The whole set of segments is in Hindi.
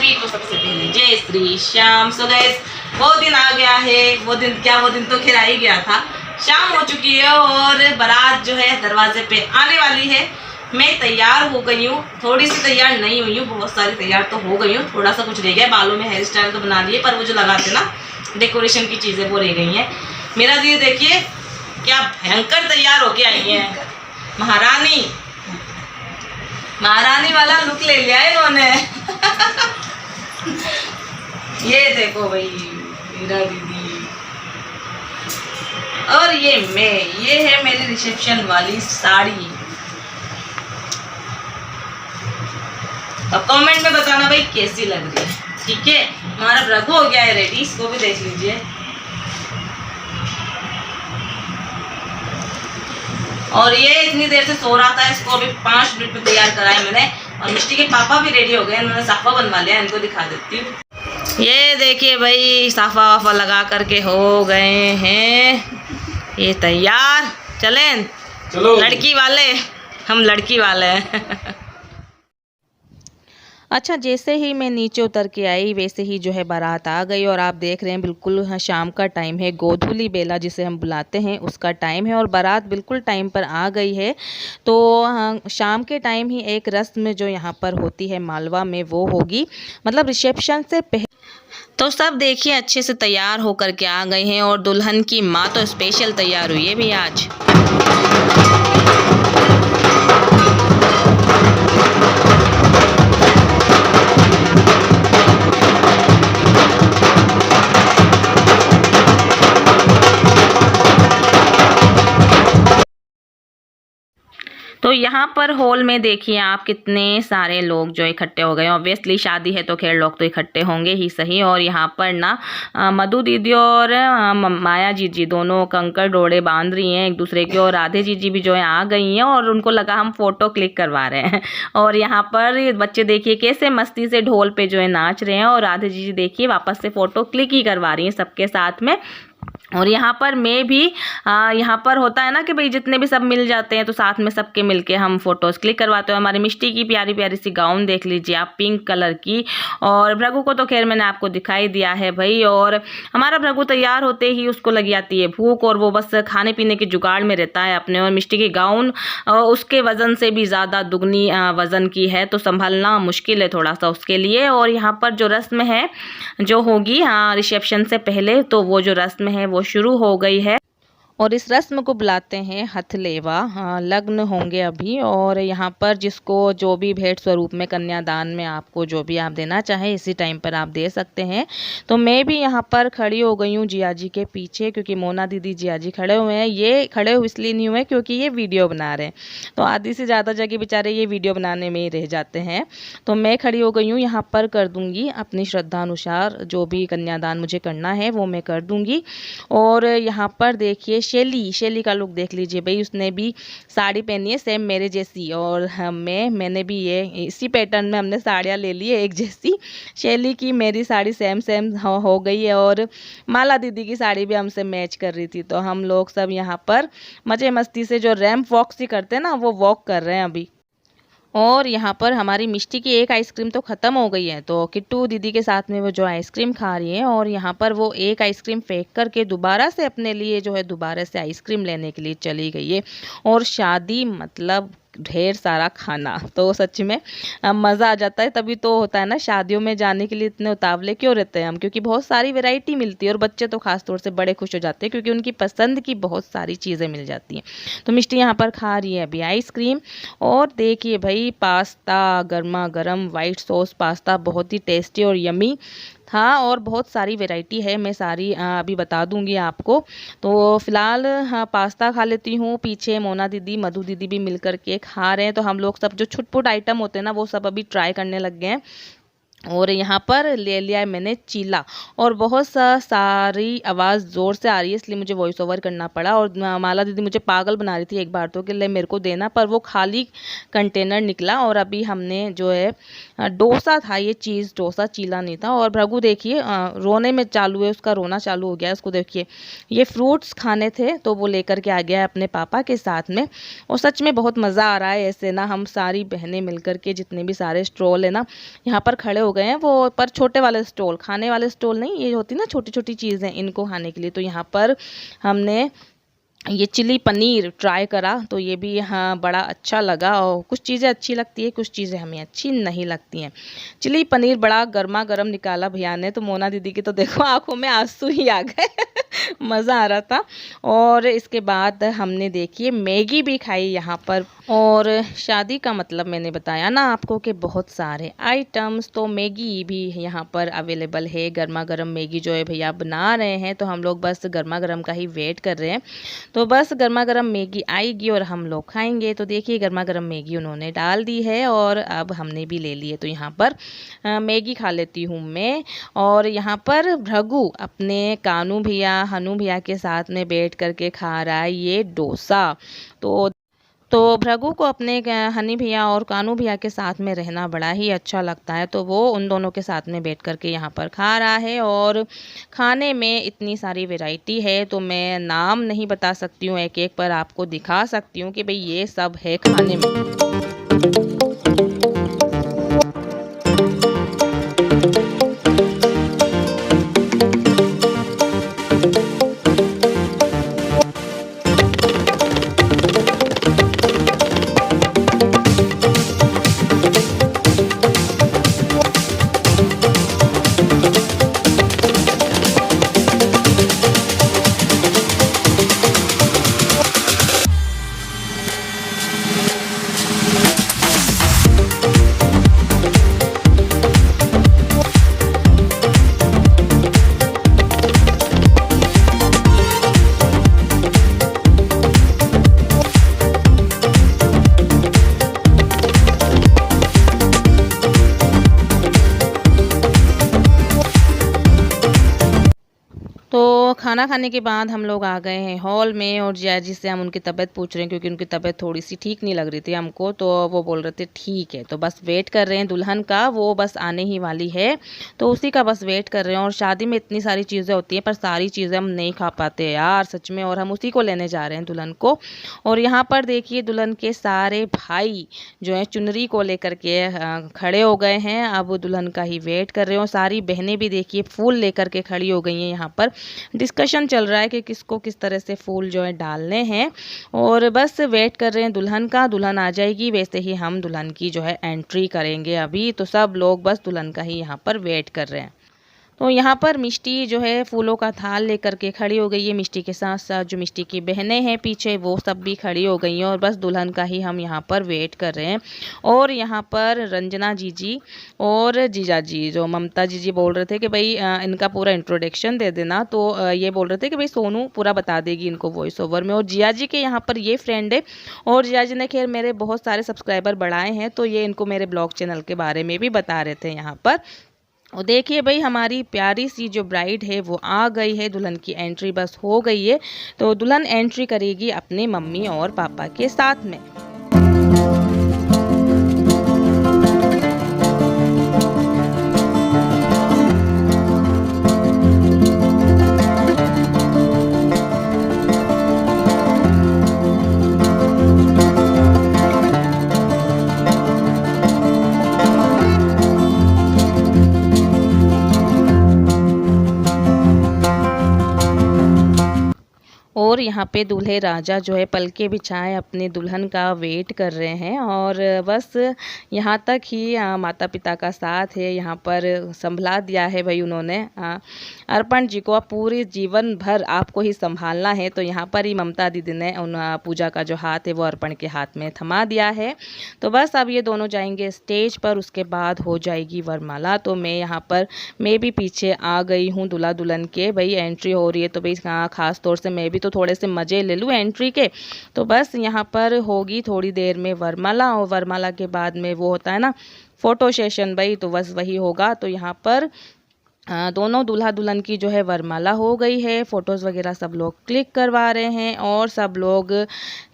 सभी को सबसे पहले जय श्री श्याम। सो गाइस वो दिन आ गया है, वो दिन तो खैर आ ही गया था। शाम हो चुकी है और बारात जो है दरवाजे पे आने वाली है। मैं तैयार हो गई हूँ, थोड़ी सी तैयार नहीं हुई हूँ, बहुत सारी तैयार तो हो गई हूँ, थोड़ा सा कुछ रह गया। बालों में हेयर स्टाइल तो बना लिए, पर वो जो लगाते ना डेकोरेशन की चीज़ें वो रह गई हैं। मेरा जी देखिए क्या भयंकर तैयार होके आई है, महारानी वाला लुक ले लिया है इन्होंने। ये देखो भाई मेरा दीदी, और ये है मेरी रिसेप्शन वाली साड़ी। अब कमेंट में बताना भाई कैसी लग रही है, ठीक है। हमारा रघु हो गया है रेडी, इसको भी देख लीजिए। और ये इतनी देर से सो रहा था, इसको अभी 5 मिनट में तैयार कराया मैंने। और मिष्टी के पापा भी रेडी हो गए, इन्होंने साफा बनवा लिया, इनको दिखा देती हूँ। ये देखिए भाई साफा वाफा लगा करके हो गए हैं ये तैयार। चलें चलो लड़की वाले, हम लड़की वाले हैं। अच्छा, जैसे ही मैं नीचे उतर के आई वैसे ही जो है बारात आ गई। और आप देख रहे हैं बिल्कुल शाम का टाइम है, गोधूली बेला जिसे हम बुलाते हैं उसका टाइम है, और बारात बिल्कुल टाइम पर आ गई है। तो शाम के टाइम ही एक रस्म जो यहाँ पर होती है मालवा में वो होगी, मतलब रिसेप्शन से पहले। तो सब देखिए अच्छे से तैयार होकर के आ गए हैं, और दुल्हन की माँ तो स्पेशल तैयार हुई है भी आज। तो यहाँ पर हॉल में देखिए आप कितने सारे लोग जो इकट्ठे हो गए। ऑब्वियसली शादी है तो खैर लोग तो इकट्ठे होंगे ही सही। और यहाँ पर ना मधु दीदी और माया जीजी दोनों कंकड़ डोरे बांध रही हैं एक दूसरे के, और राधे जीजी भी जो है आ गई हैं, और उनको लगा हम फ़ोटो क्लिक करवा रहे हैं। और यहाँ पर बच्चे देखिए कैसे मस्ती से ढोल पे जो है नाच रहे हैं, और राधे जीजी देखिए वापस से फ़ोटो क्लिक ही करवा रही हैं सबके साथ में। और यहाँ पर मैं भी यहाँ पर होता है ना कि भाई जितने भी सब मिल जाते हैं तो साथ में सबके मिलके हम फोटोज़ क्लिक करवाते हैं। हमारी मिष्टी की प्यारी प्यारी सी गाउन देख लीजिए आप, पिंक कलर की। और भृगु को तो खैर मैंने आपको दिखाई दिया है भाई। और हमारा भृगु तैयार होते ही उसको लग जाती है भूख, और वो बस खाने पीने के जुगाड़ में रहता है अपने। और मिष्टी की गाउन उसके वज़न से भी ज़्यादा दुगनी वज़न की है, तो संभालना मुश्किल है थोड़ा सा उसके लिए। और यहाँ पर जो रस्म है जो होगी रिसेप्शन से पहले, तो वो जो रस्म है वो शुरू हो गई है। और इस रस्म को बुलाते हैं हथलेवा। लग्न होंगे अभी, और यहाँ पर जिसको जो भी भेंट स्वरूप में कन्यादान में आपको जो भी आप देना चाहें इसी टाइम पर आप दे सकते हैं। तो मैं भी यहाँ पर खड़ी हो गई हूँ जिया जी के पीछे, क्योंकि मोना दीदी जिया जी खड़े हुए हैं। ये खड़े हुए इसलिए नहीं हुए क्योंकि ये वीडियो बना रहे हैं, तो आधी से ज़्यादा जगह बेचारे ये वीडियो बनाने में ही रह जाते हैं। तो मैं खड़ी हो गई हूँ यहाँ पर, कर दूँगी अपनी श्रद्धा अनुसार जो भी कन्यादान मुझे करना है वो मैं कर दूँगी। और यहाँ पर देखिए शैली का लुक देख लीजिए भाई, उसने भी साड़ी पहनी है सेम मेरे जैसी। और मैंने भी ये इसी पैटर्न में हमने साड़ियाँ ले ली है एक जैसी। शैली की मेरी साड़ी सेम हो गई है, और माला दीदी की साड़ी भी हमसे मैच कर रही थी। तो हम लोग सब यहाँ पर मज़े मस्ती से जो रैंप वॉक सी करते हैं ना वो वॉक कर रहे हैं अभी। और यहाँ पर हमारी मिष्टी की एक आइसक्रीम तो ख़त्म हो गई है, तो किट्टू दीदी के साथ में वो जो आइसक्रीम खा रही है। और यहाँ पर वो एक आइसक्रीम फेंक करके दोबारा से अपने लिए जो है दोबारा से आइसक्रीम लेने के लिए चली गई है। और शादी मतलब ढेर सारा खाना, तो सच में मज़ा आ जाता है। तभी तो होता है ना शादियों में जाने के लिए इतने उतावले क्यों रहते हैं हम, क्योंकि बहुत सारी वैरायटी मिलती है। और बच्चे तो खास तौर से बड़े खुश हो जाते हैं क्योंकि उनकी पसंद की बहुत सारी चीज़ें मिल जाती हैं। तो मिष्टी यहाँ पर खा रही है अभी आइसक्रीम। और देखिए भाई पास्ता, गर्मा गर्म वाइट सॉस पास्ता, बहुत ही टेस्टी और यमी था। और बहुत सारी वैरायटी है, मैं सारी अभी बता दूंगी आपको। तो फिलहाल पास्ता खा लेती हूँ। पीछे मोना दीदी मधु दीदी भी मिल कर के खा रहे हैं। तो हम लोग सब जो छुटपुट आइटम होते हैं ना वो सब अभी ट्राई करने लग गए हैं। और यहाँ पर ले लिया है मैंने चीला, और बहुत सारी आवाज़ ज़ोर से आ रही है इसलिए मुझे वॉइस ओवर करना पड़ा। और माला दीदी मुझे पागल बना रही थी एक बार तो कि ले मेरे को देना, पर वो खाली कंटेनर निकला। और अभी हमने जो है डोसा था, ये चीज़ डोसा, चीला नहीं था। और भृगु देखिए रोने में चालू है, उसका रोना चालू हो गया। उसको देखिए ये फ्रूट्स खाने थे तो वो लेकर के आ गया है अपने पापा के साथ में। और सच में बहुत मज़ा आ रहा है ऐसे ना, हम सारी बहनें मिल कर के जितने भी सारे स्टॉल है ना यहाँ पर खड़े हो गए हैं, वो पर छोटे वाले स्टॉल, खाने वाले स्टॉल नहीं, ये होती ना छोटी छोटी चीज़ें इनको खाने के लिए। तो यहाँ पर हमने ये चिली पनीर ट्राई करा, तो ये भी हाँ बड़ा अच्छा लगा। और कुछ चीज़ें अच्छी लगती है, कुछ चीज़ें हमें अच्छी नहीं लगती हैं। चिली पनीर बड़ा गर्मा गर्म निकाला भैया ने, तो मोना दीदी की तो देखो आंखों में आंसू ही आ गए मज़ा आ रहा था। और इसके बाद हमने देखिए मैगी भी खाई यहाँ पर। और शादी का मतलब मैंने बताया ना आपको कि बहुत सारे आइटम्स, तो मैगी भी यहाँ पर अवेलेबल है। गर्मा गर्म मैगी जो है भैया बना रहे हैं, तो हम लोग बस गर्मा गर्म का ही वेट कर रहे हैं। तो बस गर्मा गर्म मैगी आएगी और हम लोग खाएंगे। तो देखिए गर्मा गर्म मैगी उन्होंने डाल दी है और अब हमने भी ले ली है। तो यहाँ पर मैगी खा लेती हूँ मैं। और यहाँ पर भृगु अपने कानू भैया हनु भैया के साथ में बैठ करके खा रहा है ये डोसा। तो भृगु को अपने हनी भैया और कानू भैया के साथ में रहना बड़ा ही अच्छा लगता है, तो वो उन दोनों के साथ में बैठ करके यहाँ पर खा रहा है। और खाने में इतनी सारी वैरायटी है, तो मैं नाम नहीं बता सकती हूँ, एक एक पर आपको दिखा सकती हूँ कि भाई ये सब है खाने में। तो खाना खाने के बाद हम लोग आ गए हैं हॉल में, और जिया जी से हम उनकी तबीयत पूछ रहे हैं, क्योंकि उनकी तबीयत थोड़ी सी ठीक नहीं लग रही थी हमको। तो वो बोल रहे थे ठीक है, तो बस वेट कर रहे हैं दुल्हन का, वो बस आने ही वाली है, तो उसी का बस वेट कर रहे हैं। और शादी में इतनी सारी चीज़ें होती हैं, पर सारी चीज़ें हम नहीं खा पाते यार सच में, और हम उसी को लेने जा रहे हैं दुल्हन को। और यहाँ पर देखिए दुल्हन के सारे भाई जो है चुनरी को लेकर के खड़े हो गए हैं, अब दुल्हन का ही वेट कर रहे हो। सारी बहनें भी देखिए फूल लेकर के खड़ी हो गई हैं। यहाँ पर डिस्कशन चल रहा है कि किसको किस तरह से फूल जो है डालने हैं, और बस वेट कर रहे हैं दुल्हन का। दुल्हन आ जाएगी वैसे ही हम दुल्हन की जो है एंट्री करेंगे अभी। तो सब लोग बस दुल्हन का ही यहाँ पर वेट कर रहे हैं। तो यहाँ पर मिष्टी जो है फूलों का थाल लेकर के खड़ी हो गई है। मिष्टी के साथ साथ जो मिष्टी की बहनें हैं पीछे, वो सब भी खड़ी हो गई हैं, और बस दुल्हन का ही हम यहाँ पर वेट कर रहे हैं। और यहाँ पर रंजना जीजी और जीजा जी, जो ममता जीजी बोल रहे थे कि भाई इनका पूरा इंट्रोडक्शन दे देना, तो ये बोल रहे थे कि भाई सोनू पूरा बता देगी इनको वॉइस ओवर में। और जिया जी के यहाँ पर ये फ्रेंड है, और जिया जी ने खैर मेरे बहुत सारे सब्सक्राइबर बढ़ाए हैं, तो ये इनको मेरे ब्लॉग चैनल के बारे में भी बता रहे थे यहाँ पर। और देखिए भाई हमारी प्यारी सी जो ब्राइड है वो आ गई है, दुल्हन की एंट्री बस हो गई है। तो दुल्हन एंट्री करेगी अपने मम्मी और पापा के साथ में। और यहाँ पे दूल्हे राजा जो है पलके बिछाए अपने दुल्हन का वेट कर रहे हैं। और बस यहाँ तक ही माता पिता का साथ है, यहाँ पर संभला दिया है भाई उन्होंने अर्पण जी को। अब पूरे जीवन भर आपको ही संभालना है, तो यहाँ पर ही ममता दीदी ने उन पूजा का जो हाथ है वो अर्पण के हाथ में थमा दिया है। तो बस अब ये दोनों जाएंगे स्टेज पर, उसके बाद हो जाएगी वरमाला। तो मैं यहाँ पर मैं भी पीछे आ गई हूँ दूल्हा दुल्हन के, भाई एंट्री हो रही है, तो भाई ख़ास तौर से मैं भी तो थोड़े से मज़े ले लूँ एंट्री के। तो बस यहाँ पर होगी थोड़ी देर में वरमाला, और वरमाला के बाद में वो होता है ना फ़ोटो सेशन भाई, तो बस वही होगा। तो यहाँ पर दोनों दूल्हा दुल्हन की जो है वरमाला हो गई है। फ़ोटोज़ वगैरह सब लोग क्लिक करवा रहे हैं और सब लोग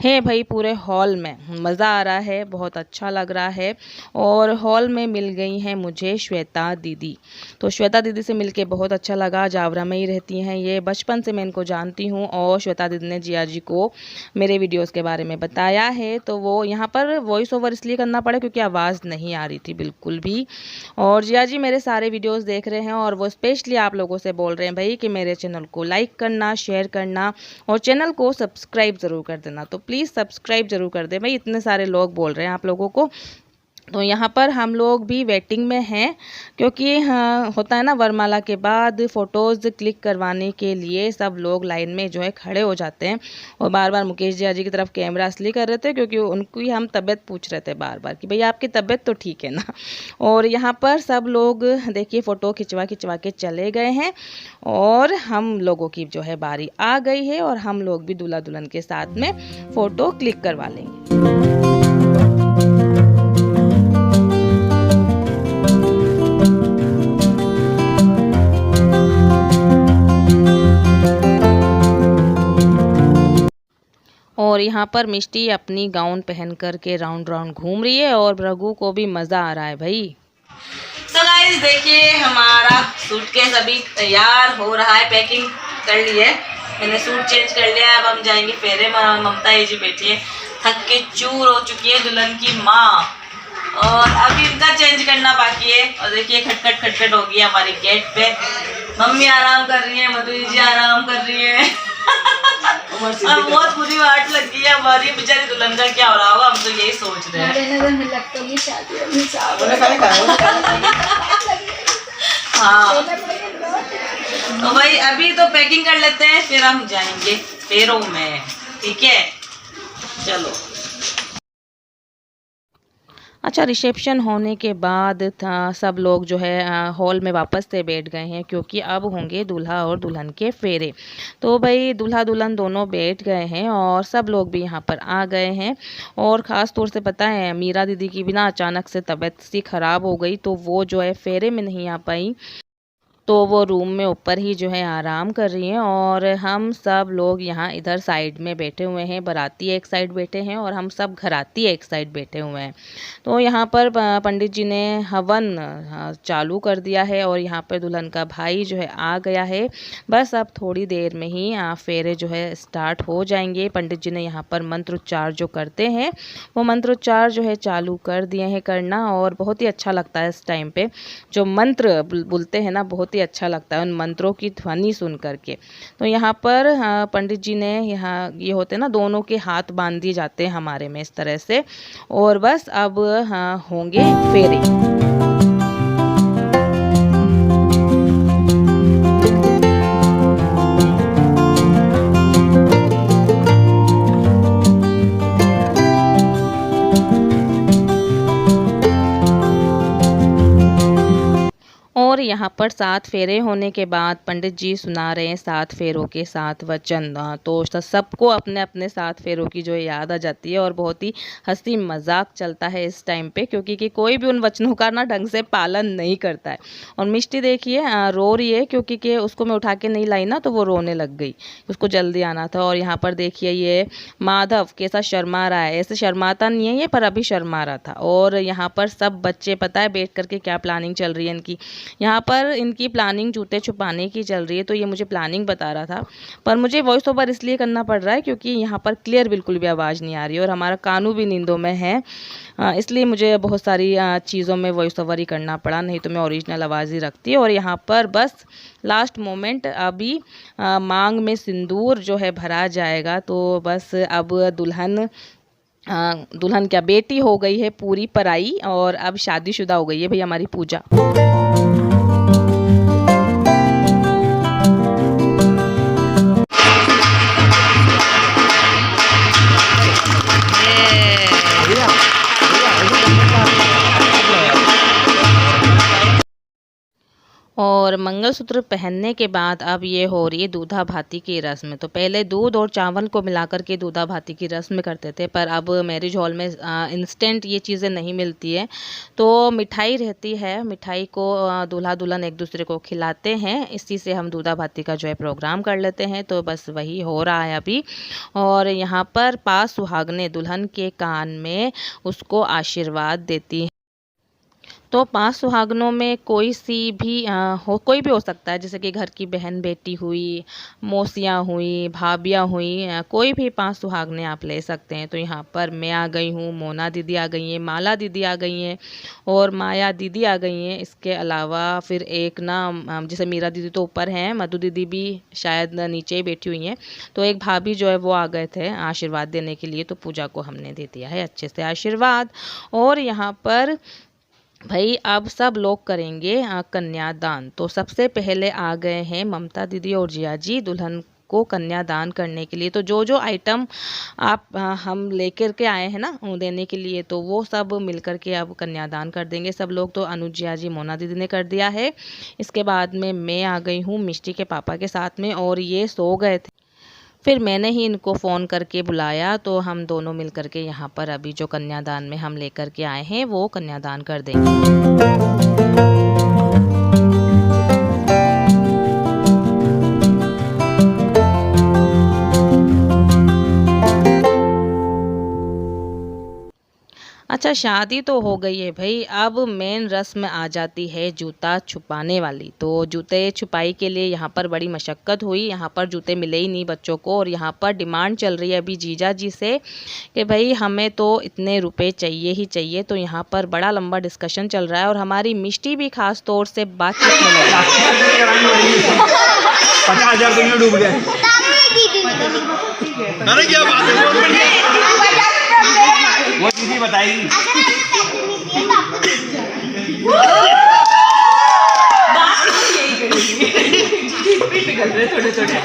हैं भाई पूरे हॉल में। मज़ा आ रहा है, बहुत अच्छा लग रहा है। और हॉल में मिल गई हैं मुझे श्वेता दीदी। तो श्वेता दीदी से मिलके बहुत अच्छा लगा। जावरा में ही रहती हैं ये, बचपन से मैं इनको जानती हूँ और श्वेता दीदी ने जिया जी को मेरे वीडियोज़ के बारे में बताया है। तो वो यहाँ पर वॉइस ओवर इसलिए करना पड़ा क्योंकि आवाज़ नहीं आ रही थी बिल्कुल भी। और जिया जी मेरे सारे वीडियोज़ देख रहे हैं और वो स्पेशली आप लोगों से बोल रहे हैं भाई कि मेरे चैनल को लाइक करना, शेयर करना और चैनल को सब्सक्राइब ज़रूर कर देना। तो प्लीज़ सब्सक्राइब ज़रूर कर दें भाई, इतने सारे लोग बोल रहे हैं आप लोगों को। तो यहाँ पर हम लोग भी वेटिंग में हैं क्योंकि हाँ होता है ना, वरमाला के बाद फ़ोटोज़ क्लिक करवाने के लिए सब लोग लाइन में जो है खड़े हो जाते हैं। और बार बार मुकेश जी की तरफ कैमरा इसलिए कर रहे थे क्योंकि उनकी हम तबीयत पूछ रहे थे बार बार कि भैया आपकी तबीयत तो ठीक है ना। और यहाँ पर सब लोग देखिए फ़ोटो खिंचवा के चले गए हैं और हम लोगों की जो है बारी आ गई है और हम लोग भी दूल्हा दुल्हन के साथ में फ़ोटो क्लिक करवा लेंगे। और यहाँ पर मिष्टी अपनी गाउन पहन कर के राउंड राउंड घूम रही है और भृगु को भी मज़ा आ रहा है भाई। तो गाइस देखिए हमारा सूटकेस अभी तैयार हो रहा है, पैकिंग कर ली है मैंने, सूट चेंज कर लिया है। अब हम जाएंगे फेरे में। ममता ये जी बैठी है, थक के चूर हो चुकी है दुल्हन की माँ, और अभी इनका चेंज करना बाकी है। और देखिए खटखट हो गया हमारे गेट पे। मम्मी आराम कर रही है, मधु जी आराम कर रही है। अब बहुत बुरी वाट लग गई है हमारी, बेचारी दुल्हन का क्या हो रहा होगा, हम तो यही सोच रहे हैं। हाँ तो भाई अभी तो पैकिंग कर लेते हैं, फिर हम जाएंगे फेरों में, ठीक है चलो। अच्छा, रिसेप्शन होने के बाद था सब लोग जो है हॉल में वापस से बैठ गए हैं क्योंकि अब होंगे दूल्हा और दुल्हन के फेरे। तो भाई दूल्हा दुल्हन दोनों बैठ गए हैं और सब लोग भी यहाँ पर आ गए हैं। और ख़ास तौर से पता है मीरा दीदी की भी ना अचानक से तबीयत सी ख़राब हो गई, तो वो जो है फेरे में नहीं आ पाई, तो वो रूम में ऊपर ही जो है आराम कर रही हैं। और हम सब लोग यहाँ इधर साइड में बैठे हुए हैं, बाराती एक साइड बैठे हैं और हम सब घराती एक साइड बैठे हुए हैं। तो यहाँ पर पंडित जी ने हवन चालू कर दिया है और यहाँ पर दुल्हन का भाई जो है आ गया है। बस अब थोड़ी देर में ही फेरे जो है स्टार्ट हो जाएंगे। पंडित जी ने यहाँ पर मंत्रोच्चार जो करते हैं वो मंत्रोच्चार जो है चालू कर दिए हैं करना, और बहुत ही अच्छा लगता है इस टाइम पे जो मंत्र बोलते हैं ना, बहुत ही अच्छा लगता है उन मंत्रों की ध्वनि सुन करके। तो यहाँ पर पंडित जी ने यहाँ ये होते हैं ना, दोनों के हाथ बांध दिए जाते हैं हमारे में इस तरह से, और बस अब होंगे फेरे। और यहाँ पर 7 फेरे होने के बाद पंडित जी सुना रहे हैं 7 फेरों के 7 वचन। तो सबको अपने अपने 7 फेरों की जो याद आ जाती है और बहुत ही हंसी मजाक चलता है इस टाइम पे, क्योंकि कि कोई भी उन वचनों का ना ढंग से पालन नहीं करता है। और मिष्टी देखिए रो रही है क्योंकि कि उसको मैं उठा के नहीं लाई ना, तो वो रोने लग गई, उसको जल्दी आना था। और यहाँ पर देखिए ये माधव कैसा शर्मा रहा है, ऐसे शर्माता नहीं है ये, पर अभी शर्मा रहा था। और यहाँ पर सब बच्चे पता है बैठ करके क्या प्लानिंग चल रही है इनकी, यहाँ पर इनकी प्लानिंग जूते छुपाने की चल रही है। तो ये मुझे प्लानिंग बता रहा था, पर मुझे वॉइस ओवर इसलिए करना पड़ रहा है क्योंकि यहाँ पर क्लियर बिल्कुल भी आवाज़ नहीं आ रही है और हमारा कानू भी नींदों में है, इसलिए मुझे बहुत सारी चीज़ों में वॉइस ओवर ही करना पड़ा, नहीं तो मैं ओरिजिनल आवाज़ ही रखती। और यहाँ पर बस लास्ट मोमेंट, अभी मांग में सिंदूर जो है भरा जाएगा। तो बस अब दुल्हन क्या बेटी हो गई है पूरी पराई, और अब शादीशुदा हो गई है भाई हमारी पूजा। और मंगलसूत्र पहनने के बाद अब ये हो रही है दूधा भाती की रस्म। तो पहले दूध और चावल को मिलाकर के दूधा भाती की रस्म करते थे, पर अब मैरिज हॉल में इंस्टेंट ये चीज़ें नहीं मिलती है, तो मिठाई रहती है। मिठाई को दूल्हा दुल्हन एक दूसरे को खिलाते हैं, इसी से हम दूधा भाती का जो है प्रोग्राम कर लेते हैं। तो बस वही हो रहा है अभी। और यहाँ पर पास सुहागने दुल्हन के कान में उसको आशीर्वाद देती हैं। तो 5 सुहागनों में कोई सी भी कोई भी हो सकता है, जैसे कि घर की बहन बेटी हुई, मौसियाँ हुई, भाभियाँ हुई, कोई भी 5 सुहागनें आप ले सकते हैं। तो यहाँ पर मैं आ गई हूँ, मोना दीदी आ गई हैं, माला दीदी आ गई हैं और माया दीदी आ गई हैं। इसके अलावा फिर एक ना जैसे मीरा दीदी तो ऊपर हैं, मधु दीदी भी शायद नीचे ही बैठी हुई हैं। तो एक भाभी जो है वो आ गए थे आशीर्वाद देने के लिए। तो पूजा को हमने दे दिया है अच्छे से आशीर्वाद। और यहाँ पर भाई अब सब लोग करेंगे कन्यादान। तो सबसे पहले आ गए हैं ममता दीदी और जिया जी दुल्हन को कन्यादान करने के लिए। तो जो जो आइटम आप हम लेकर के आए हैं ना देने के लिए, तो वो सब मिलकर के अब कन्यादान कर देंगे सब लोग। तो अनुज जिया जी मोना दीदी ने कर दिया है। इसके बाद में मैं आ गई हूँ मिष्टी के पापा के साथ में, और ये सो गए थे। फिर मैंने ही इनको फ़ोन करके बुलाया, तो हम दोनों मिल कर के यहाँ पर अभी जो कन्यादान में हम लेकर के आए हैं वो कन्यादान कर देंगे। अच्छा, शादी तो हो गई है भाई, अब मेन रस्म आ जाती है जूता छुपाने वाली। तो जूते छुपाई के लिए यहाँ पर बड़ी मशक्क़त हुई। यहाँ पर जूते मिले ही नहीं बच्चों को, और यहाँ पर डिमांड चल रही है अभी जीजा जी से कि भाई हमें तो इतने रुपए चाहिए ही चाहिए। तो यहाँ पर बड़ा लंबा डिस्कशन चल रहा है, और हमारी मिष्टी भी खास तौर से बातचीत में लगी। 50,000 तो डूब गए। अरे क्या बात है, वो दीदी बताएगी। थोड़े थोड़े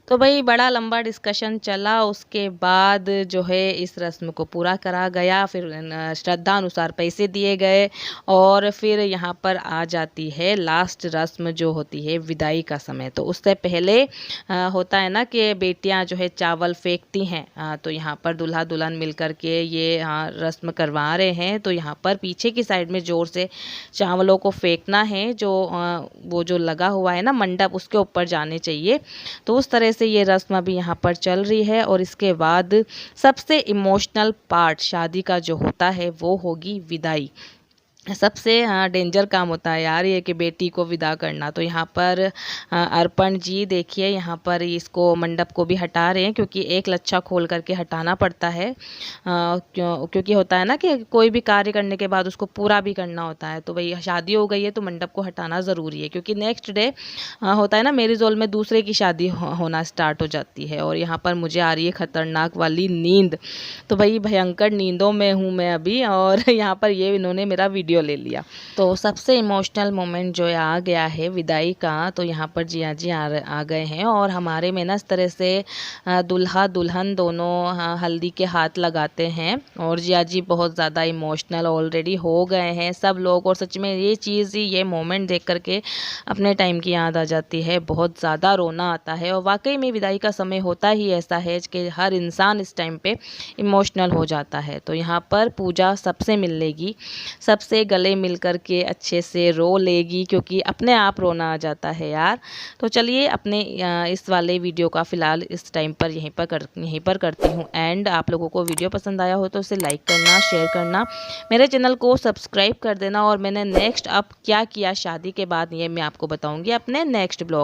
तो भाई बड़ा लंबा डिस्कशन चला। उसके बाद जो है इस रस्म को पूरा करा गया। फिर श्रद्धा अनुसार पैसे दिए गए, और फिर यहाँ पर आ जाती है लास्ट रस्म जो होती है विदाई का समय। तो उससे पहले होता है ना कि बेटियाँ जो है चावल फेंकती हैं। तो यहाँ पर दूल्हा दुल्हन मिल कर के ये रस्म करवा रहे हैं। तो यहाँ पर पीछे की साइड में ज़ोर से चावलों को फेंकना है, जो वो जो लगा हुआ है ना मंडप, उसके ऊपर जाने चाहिए। तो उस तरह से ये रस्म अभी यहाँ पर चल रही है। और इसके बाद सबसे इमोशनल पार्ट शादी का जो होता है वो होगी विदाई। सबसे डेंजर काम होता है यार ये कि बेटी को विदा करना। तो यहाँ पर अर्पण जी देखिए, यहाँ पर इसको मंडप को भी हटा रहे हैं, क्योंकि एक लच्छा खोल करके हटाना पड़ता है। क्योंकि होता है ना कि कोई भी कार्य करने के बाद उसको पूरा भी करना होता है। तो भाई शादी हो गई है तो मंडप को हटाना ज़रूरी है, क्योंकि नेक्स्ट डे होता है ना मैरिज हॉल में दूसरे की शादी होना स्टार्ट हो जाती है। और यहाँ पर मुझे आ रही है ख़तरनाक वाली नींद। तो भाई भयंकर नींदों में हूँ मैं अभी, और यहाँ पर ये इन्होंने मेरा वीडियो ले लिया। तो सबसे इमोशनल मोमेंट जो आ गया है विदाई का। तो यहाँ पर जिया जी आ गए हैं, और हमारे में ना इस तरह से दुल्हा दुल्हन दोनों हल्दी के हाथ लगाते हैं। और जिया जी बहुत ज़्यादा इमोशनल ऑलरेडी हो गए हैं सब लोग। और सच में ये चीज़, ये मोमेंट देख करके अपने टाइम की याद आ जाती है, बहुत ज़्यादा रोना आता है। और वाकई में विदाई का समय होता ही ऐसा है कि हर इंसान इस टाइम पे इमोशनल हो जाता है। तो यहाँ पर पूजा सबसे मिल लेगी, सबसे गले मिल कर के अच्छे से रो लेगी, क्योंकि अपने आप रोना आ जाता है यार। तो चलिए अपने इस वाले वीडियो का फ़िलहाल इस टाइम पर यहीं पर करती हूँ एंड। आप लोगों को वीडियो पसंद आया हो तो उसे लाइक करना, शेयर करना, मेरे चैनल को सब्सक्राइब कर देना। और मैंने नेक्स्ट अब क्या किया शादी के बाद ये मैं आपको बताऊँगी अपने नेक्स्ट ब्लॉग।